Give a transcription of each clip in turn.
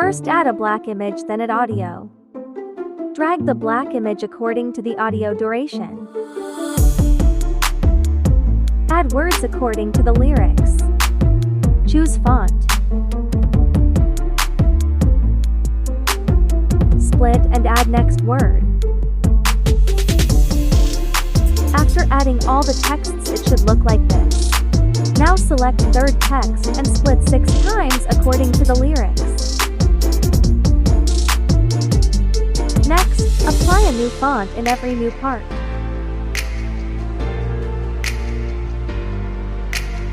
First add a black image, then add audio. Drag the black image according to the audio duration. Add words according to the lyrics. Choose font. Split and add next word. After adding all the texts, it should look like this. Now select third text and split 6 times according to the lyrics. Next, apply a new font in every new part.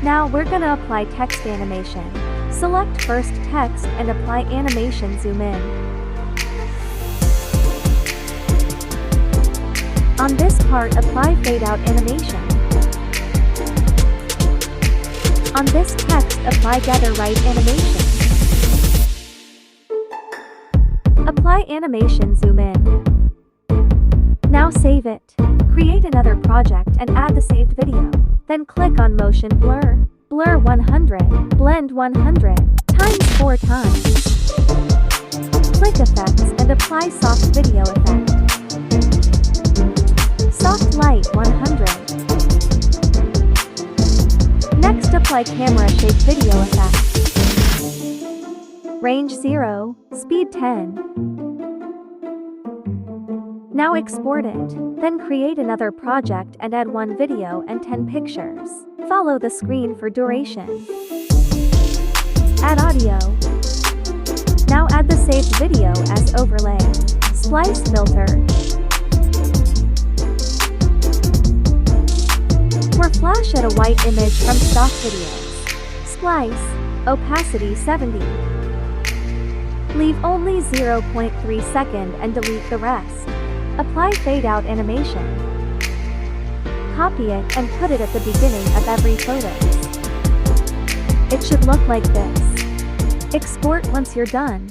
Now we're gonna apply text animation. Select first text and apply animation zoom in. On this part, apply fade out animation. On this text, apply gather right animation. Apply animation zoom in. Now save it. Create another project and add the saved video. Then click on motion blur. Blur 100. Blend 100. Times 4 times. Click effects and apply soft video effect. Soft light 100. Next apply camera shake video effect. Range 0, speed 10. Now export it. Then create another project and add 1 video and 10 pictures. Follow the screen for duration. Add audio. Now add the saved video as overlay. Splice filter. Or flash at a white image from stock videos. Splice. Opacity 70. Leave only 0.3 seconds and delete the rest. Apply fade out animation. Copy it and put it at the beginning of every photo. It should look like this. Export once you're done.